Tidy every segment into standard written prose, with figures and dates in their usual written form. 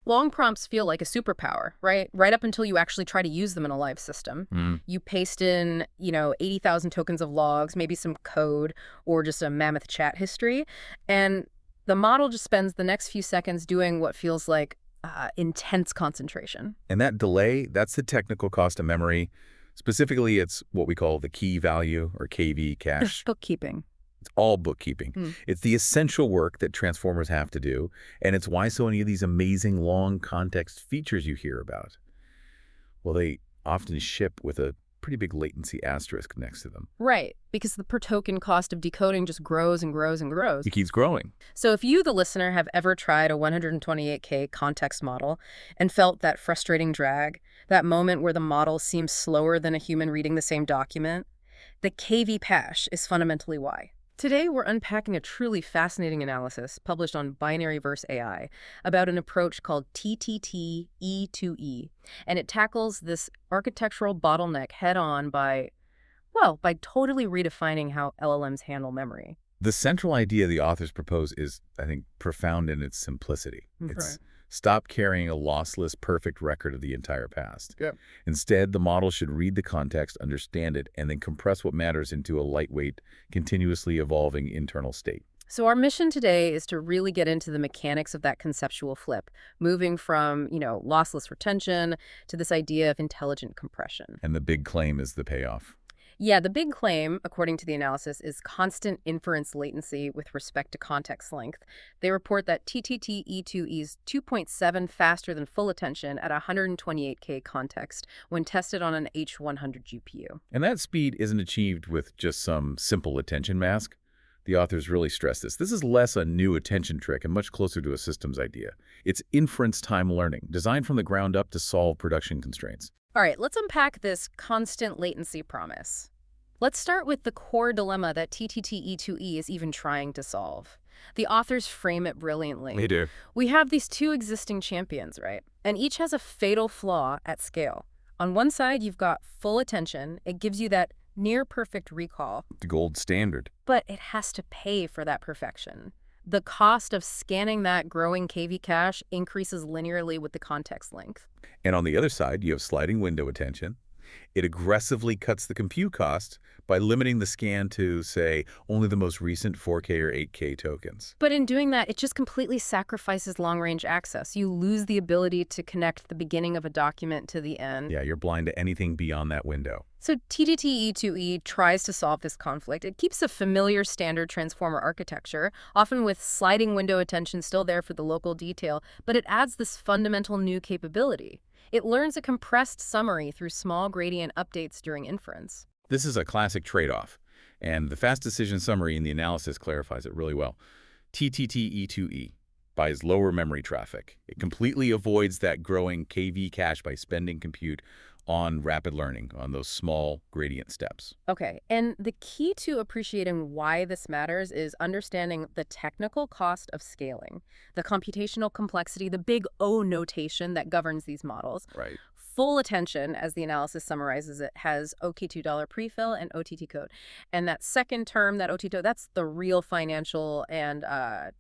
Long prompts feel like a superpower, right? Right up until you actually try to use them in a live system. You paste in, 80,000 tokens of logs, maybe some code, or just a mammoth chat history, and the model just spends the next few seconds doing what feels like intense concentration. And that delay, that's the technical cost of memory. Specifically, it's what we call the key value, or KV cache. Bookkeeping. It's all bookkeeping. It's the essential work that transformers have to do, and it's why so many of these amazing long context features you hear about, well, they often ship with a pretty big latency asterisk next to them. Right, because the per token cost of decoding just grows and grows and grows. It keeps growing. So if you, the listener, have ever tried a 128K context model and felt that frustrating drag, that moment where the model seems slower than a human reading the same document, the KV cache is fundamentally why. Today, we're unpacking a truly fascinating analysis published on Binary Verse AI about an approach called TTT E2E, and it tackles this architectural bottleneck head-on by totally redefining how LLMs handle memory. The central idea the authors propose is, I think, profound in its simplicity. It's stop carrying a lossless, perfect record of the entire past. Instead, the model should read the context, understand it, and then compress what matters into a lightweight, continuously evolving internal state. So our mission today is to really get into the mechanics of that conceptual flip, moving from, lossless retention to this idea of intelligent compression. And the big claim is the payoff. Yeah, the big claim, according to the analysis, is constant inference latency with respect to context length. They report that TTT E2E is 2.7 faster than full attention at 128K context when tested on an H100 GPU. And that speed isn't achieved with just some simple attention mask. The authors really stress this. This is less a new attention trick and much closer to a systems idea. It's inference time learning, designed from the ground up to solve production constraints. All right, let's unpack this constant latency promise. Let's start with the core dilemma that TTT E2E is even trying to solve. The authors frame it brilliantly. They do. We have these two existing champions, right? And each has a fatal flaw at scale. On one side, you've got full attention. It gives you that near-perfect recall. The gold standard. But it has to pay for that perfection. The cost of scanning that growing KV cache increases linearly with the context length. And on the other side, you have sliding window attention. It aggressively cuts the compute cost by limiting the scan to, say, only the most recent 4K or 8K tokens. But in doing that, it just completely sacrifices long-range access. You lose the ability to connect the beginning of a document to the end. Yeah, you're blind to anything beyond that window. So TTT E2E tries to solve this conflict. It keeps a familiar standard transformer architecture, often with sliding window attention still there for the local detail, but it adds this fundamental new capability. It learns a compressed summary through small gradient updates during inference. This is a classic trade-off, and the fast decision summary in the analysis clarifies it really well. TTT E2E buys lower memory traffic. It completely avoids that growing KV cache by spending compute on rapid learning, on those small gradient steps. Okay, and the key to appreciating why this matters is understanding the technical cost of scaling, the computational complexity, the big O notation that governs these models. Right. Full attention, as the analysis summarizes it, has OK2 prefill and OTT code. And that second term, that OTT, that's the real financial and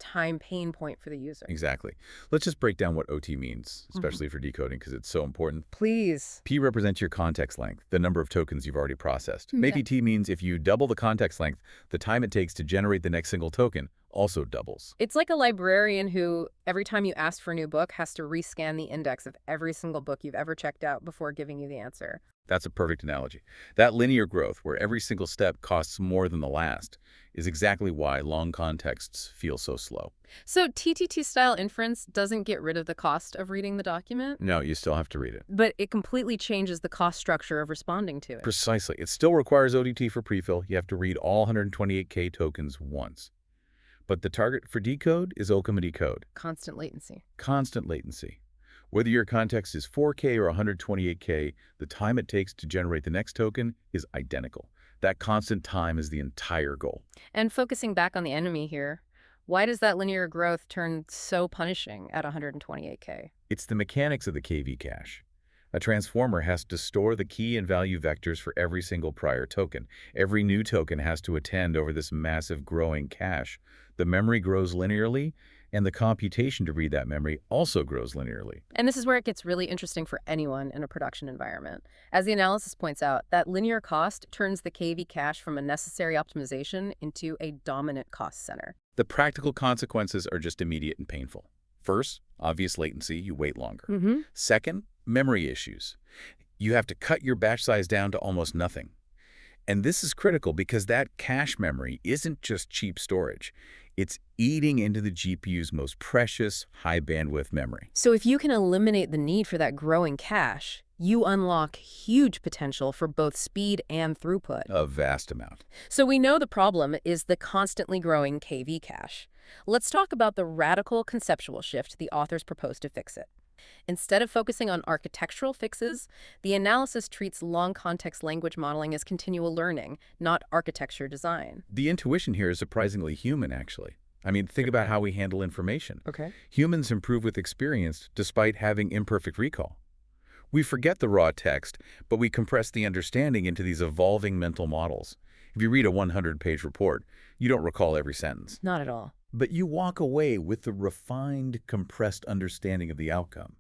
time pain point for the user. Exactly. Let's just break down what OT means, especially for decoding, because it's so important. Please. P represents your context length, the number of tokens you've already processed. Maybe T means if you double the context length, the time it takes to generate the next single token also doubles. It's like a librarian who, every time you ask for a new book, has to rescan the index of every single book you've ever checked out before giving you the answer. That's a perfect analogy. That linear growth, where every single step costs more than the last, is exactly why long contexts feel so slow. So TTT-style inference doesn't get rid of the cost of reading the document? No, you still have to read it. But it completely changes the cost structure of responding to it. Precisely. It still requires ODT for prefill. You have to read all 128K tokens once. But the target for decode is Decode. Constant latency. Constant latency. Whether your context is 4K or 128K, the time it takes to generate the next token is identical. That constant time is the entire goal. And focusing back on the enemy here, why does that linear growth turn so punishing at 128K? It's the mechanics of the KV cache. A transformer has to store the key and value vectors for every single prior token. Every new token has to attend over this massive growing cache. The memory grows linearly, And the computation to read that memory also grows linearly. And this is where it gets really interesting for anyone in a production environment. As the analysis points out, that linear cost turns the KV cache from a necessary optimization into a dominant cost center. The practical consequences are just immediate and painful. First, obvious latency, you wait longer. Second, memory issues. You have to cut your batch size down to almost nothing. And this is critical because that cache memory isn't just cheap storage. It's eating into the GPU's most precious, high-bandwidth memory. So if you can eliminate the need for that growing cache, you unlock huge potential for both speed and throughput. A vast amount. So we know the problem is the constantly growing KV cache. Let's talk about the radical conceptual shift the authors propose to fix it. Instead of focusing on architectural fixes, the analysis treats long context language modeling as continual learning, not architecture design. The intuition here is surprisingly human, actually. I mean, think about how we handle information. Okay. Humans improve with experience despite having imperfect recall. We forget the raw text, but we compress the understanding into these evolving mental models. If you read a 100-page report, you don't recall every sentence. Not at all. But you walk away with the refined, compressed understanding of the outcome.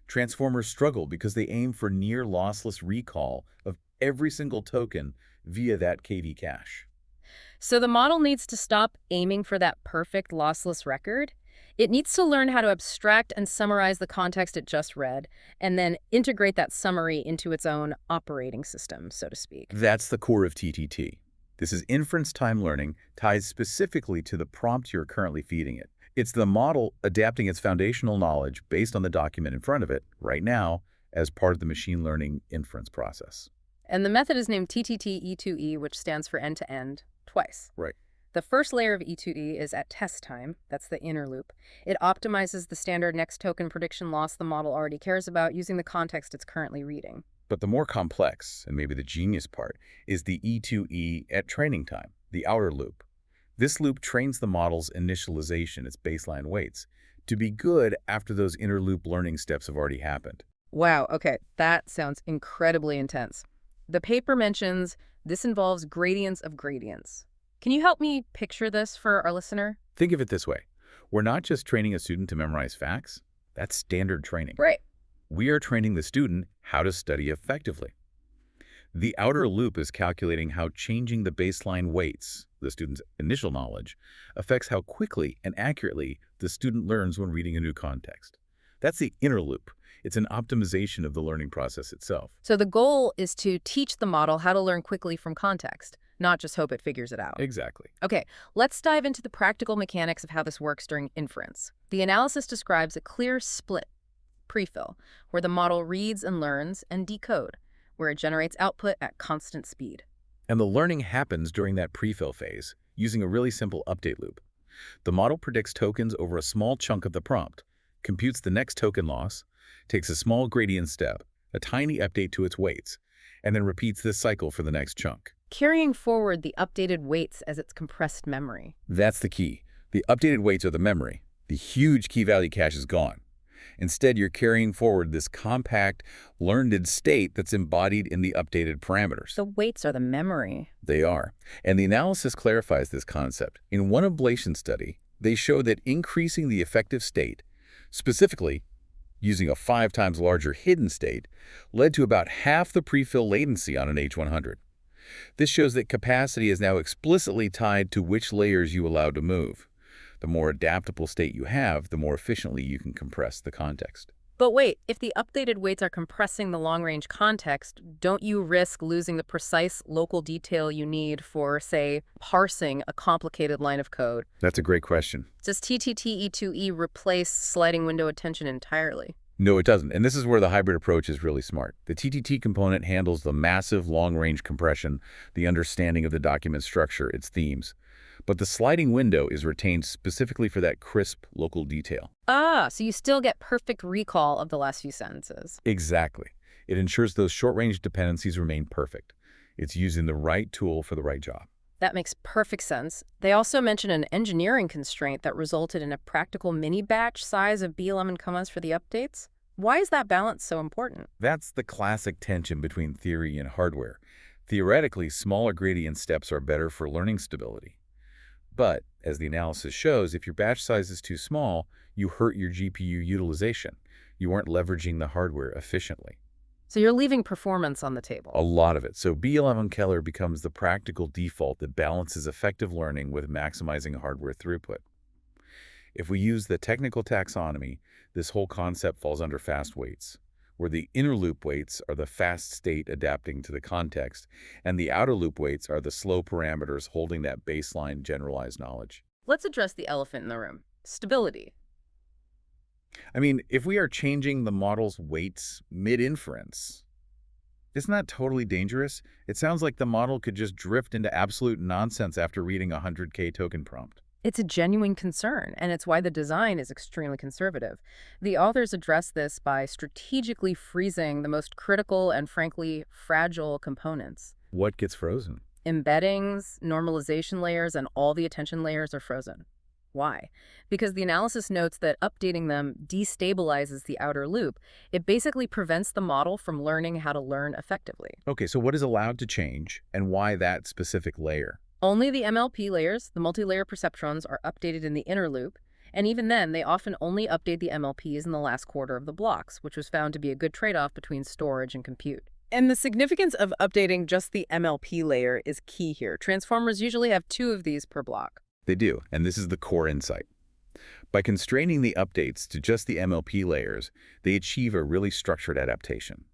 Transformers struggle because they aim for near lossless recall of every single token via that KV cache. So the model needs to stop aiming for that perfect lossless record. It needs to learn how to abstract and summarize the context it just read, and then integrate that summary into its own operating system, so to speak. That's the core of TTT. This is inference time learning tied specifically to the prompt you're currently feeding it. It's the model adapting its foundational knowledge based on the document in front of it right now as part of the machine learning inference process. And the method is named TTT E2E, which stands for end-to-end, twice. Right. The first layer of E2E is at test time. That's the inner loop. It optimizes the standard next token prediction loss the model already cares about using the context it's currently reading. But the more complex, and maybe the genius part, is the E2E at training time, the outer loop. This loop trains the model's initialization, its baseline weights, to be good after those inner loop learning steps have already happened. Wow, okay, that sounds incredibly intense. The paper mentions this involves gradients of gradients. Can you help me picture this for our listener? Think of it this way. We're not just training a student to memorize facts. That's standard training. Right. We are training the student how to study effectively. The outer loop is calculating how changing the baseline weights, the student's initial knowledge, affects how quickly and accurately the student learns when reading a new context. That's the inner loop. It's an optimization of the learning process itself. So the goal is to teach the model how to learn quickly from context, not just hope it figures it out. Exactly. Okay, let's dive into the practical mechanics of how this works during inference. The analysis describes a clear split, prefill, where the model reads and learns, and decode, where it generates output at constant speed. And the learning happens during that prefill phase, using a really simple update loop. The model predicts tokens over a small chunk of the prompt, computes the next token loss, takes a small gradient step, a tiny update to its weights, and then repeats this cycle for the next chunk. Carrying forward the updated weights as its compressed memory. That's the key. The updated weights are the memory. The huge key value cache is gone. Instead, you're carrying forward this compact, learned state that's embodied in the updated parameters. The weights are the memory. They are. And the analysis clarifies this concept. In one ablation study, they showed that increasing the effective state, specifically using a 5 times larger hidden state, led to about half the prefill latency on an H100. This shows that capacity is now explicitly tied to which layers you allow to move. The more adaptable state you have, the more efficiently you can compress the context. But wait, if the updated weights are compressing the long-range context, don't you risk losing the precise local detail you need for, say, parsing a complicated line of code? That's a great question. Does TTT E2E replace sliding window attention entirely? No, it doesn't. And this is where the hybrid approach is really smart. The TTT component handles the massive long-range compression, the understanding of the document structure, its themes. But the sliding window is retained specifically for that crisp local detail. Ah, so you still get perfect recall of the last few sentences. Exactly. It ensures those short-range dependencies remain perfect. It's using the right tool for the right job. That makes perfect sense. They also mention an engineering constraint that resulted in a practical mini-batch size of BLM and commas for the updates. Why is that balance so important? That's the classic tension between theory and hardware. Theoretically, smaller gradient steps are better for learning stability. But, as the analysis shows, if your batch size is too small, you hurt your GPU utilization. You aren't leveraging the hardware efficiently. So you're leaving performance on the table. A lot of it. So B11 Keller becomes the practical default that balances effective learning with maximizing hardware throughput. If we use the technical taxonomy, this whole concept falls under fast weights, where the inner loop weights are the fast state adapting to the context, and the outer loop weights are the slow parameters holding that baseline generalized knowledge. Let's address the elephant in the room: stability. I mean, if we are changing the model's weights mid-inference, isn't that totally dangerous? It sounds like the model could just drift into absolute nonsense after reading a 100K token prompt. It's a genuine concern, and it's why the design is extremely conservative. The authors address this by strategically freezing the most critical and, frankly, fragile components. What gets frozen? Embeddings, normalization layers, and all the attention layers are frozen. Why? Because the analysis notes that updating them destabilizes the outer loop. It basically prevents the model from learning how to learn effectively. Okay, so what is allowed to change, and why that specific layer? Only the MLP layers, the multi-layer perceptrons, are updated in the inner loop, and even then, they often only update the MLPs in the last quarter of the blocks, which was found to be a good trade-off between storage and compute. And the significance of updating just the MLP layer is key here. Transformers usually have 2 of these per block. They do, and this is the core insight. By constraining the updates to just the MLP layers, they achieve a really structured adaptation.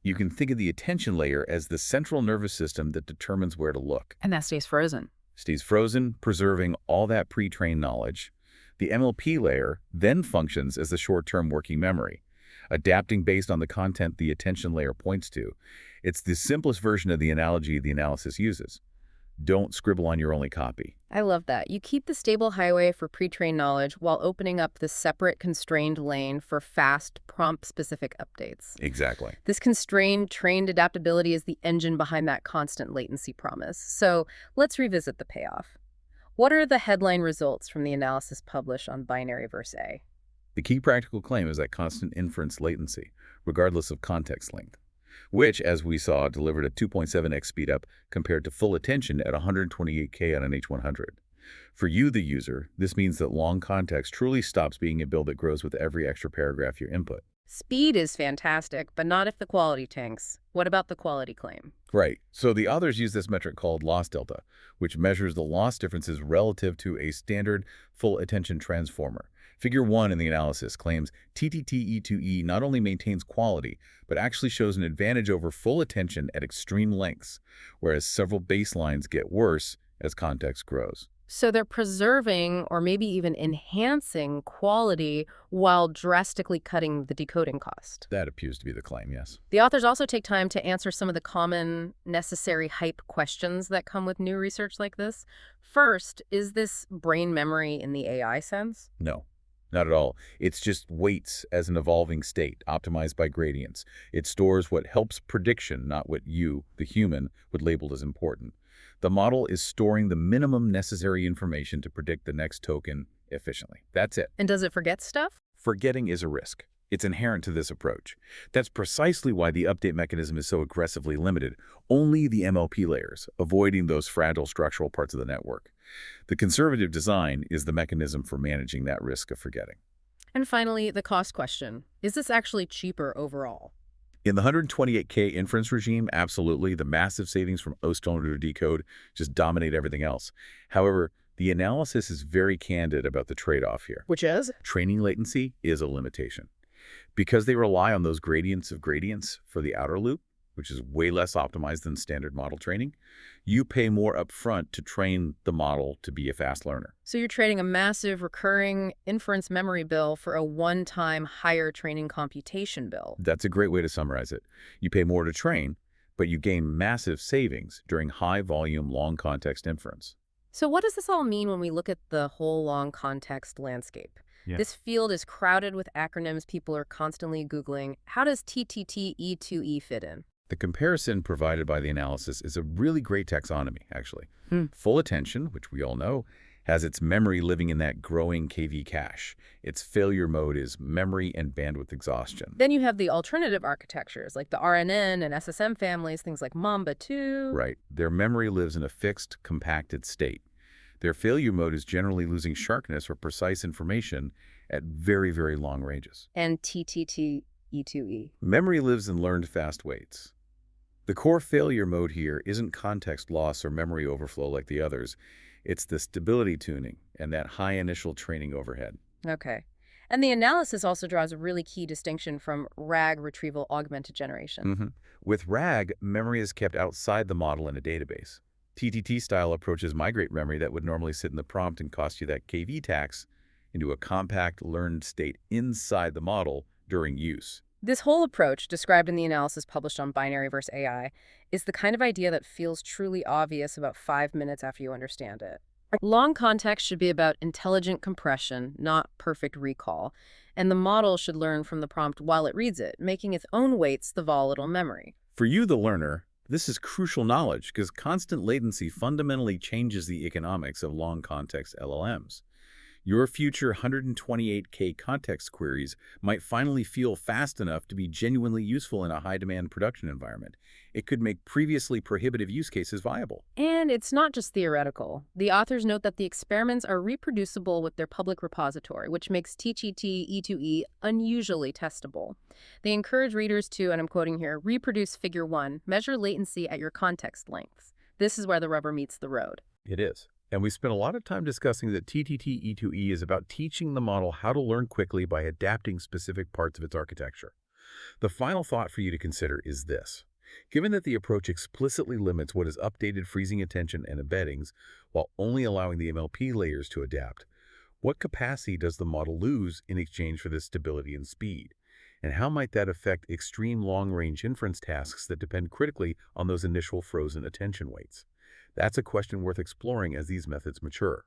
You can think of the attention layer as the central nervous system that determines where to look. And that stays frozen. Stays frozen, preserving all that pre-trained knowledge. The MLP layer then functions as the short-term working memory, adapting based on the content the attention layer points to. It's the simplest version of the analogy the analysis uses. Don't scribble on your only copy. I love that. You keep the stable highway for pre-trained knowledge while opening up the separate constrained lane for fast, prompt-specific updates. Exactly. This constrained, trained adaptability is the engine behind that constant latency promise. So let's revisit the payoff. What are the headline results from the analysis published on binary verse A? The key practical claim is that constant inference latency, regardless of context length, which, as we saw, delivered a 2.7x speedup compared to full attention at 128K on an H100. For you, the user, this means that long context truly stops being a bill that grows with every extra paragraph you input. Speed is fantastic, but not if the quality tanks. What about the quality claim? Right. So the authors use this metric called loss delta, which measures the loss differences relative to a standard full attention transformer. Figure 1 in the analysis claims TTT E2E not only maintains quality, but actually shows an advantage over full attention at extreme lengths, whereas several baselines get worse as context grows. So they're preserving or maybe even enhancing quality while drastically cutting the decoding cost. That appears to be the claim, yes. The authors also take time to answer some of the common necessary hype questions that come with new research like this. First, is this brain memory in the AI sense? No. Not at all. It's just weights as an evolving state, optimized by gradients. It stores what helps prediction, not what you, the human, would label as important. The model is storing the minimum necessary information to predict the next token efficiently. That's it. And does it forget stuff? Forgetting is a risk. It's inherent to this approach. That's precisely why the update mechanism is so aggressively limited. Only the MLP layers, avoiding those fragile structural parts of the network. The conservative design is the mechanism for managing that risk of forgetting. And finally, the cost question. Is this actually cheaper overall? In the 128K inference regime, absolutely, the massive savings from O-Stone to Decode just dominate everything else. However, the analysis is very candid about the trade-off here. Which is? Training latency is a limitation. Because they rely on those gradients of gradients for the outer loop, which is way less optimized than standard model training, you pay more upfront to train the model to be a fast learner. So you're trading a massive recurring inference memory bill for a one-time higher training computation bill. That's a great way to summarize it. You pay more to train, but you gain massive savings during high-volume, long-context inference. So what does this all mean when we look at the whole long-context landscape? Yeah. This field is crowded with acronyms people are constantly Googling. How does TTT E2E fit in? The comparison provided by the analysis is a really great taxonomy, actually. Full attention, which we all know, has its memory living in that growing KV cache. Its failure mode is memory and bandwidth exhaustion. Then you have the alternative architectures, like the RNN and SSM families, things like Mamba 2. Right. Their memory lives in a fixed, compacted state. Their failure mode is generally losing sharpness or precise information at very, very long ranges. And TTT E2E. Memory lives in learned fast waits. The core failure mode here isn't context loss or memory overflow like the others. It's the stability tuning and that high initial training overhead. Okay. And the analysis also draws a really key distinction from RAG retrieval augmented generation. With RAG, memory is kept outside the model in a database. TTT-style approaches migrate memory that would normally sit in the prompt and cost you that KV tax into a compact, learned state inside the model during use. This whole approach, described in the analysis published on Binary vs. AI, is the kind of idea that feels truly obvious about 5 minutes after you understand it. Long context should be about intelligent compression, not perfect recall, and the model should learn from the prompt while it reads it, making its own weights the volatile memory. For you, the learner, this is crucial knowledge because constant latency fundamentally changes the economics of long context LLMs. Your future 128K context queries might finally feel fast enough to be genuinely useful in a high-demand production environment. It could make previously prohibitive use cases viable. And it's not just theoretical. The authors note that the experiments are reproducible with their public repository, which makes TTT E2E unusually testable. They encourage readers to, and I'm quoting here, reproduce Figure 1, measure latency at your context lengths. This is where the rubber meets the road. It is. And we spent a lot of time discussing that TTT E2E is about teaching the model how to learn quickly by adapting specific parts of its architecture. The final thought for you to consider is this. Given that the approach explicitly limits what is updated freezing attention and embeddings while only allowing the MLP layers to adapt, what capacity does the model lose in exchange for this stability and speed? And how might that affect extreme long-range inference tasks that depend critically on those initial frozen attention weights? That's a question worth exploring as these methods mature.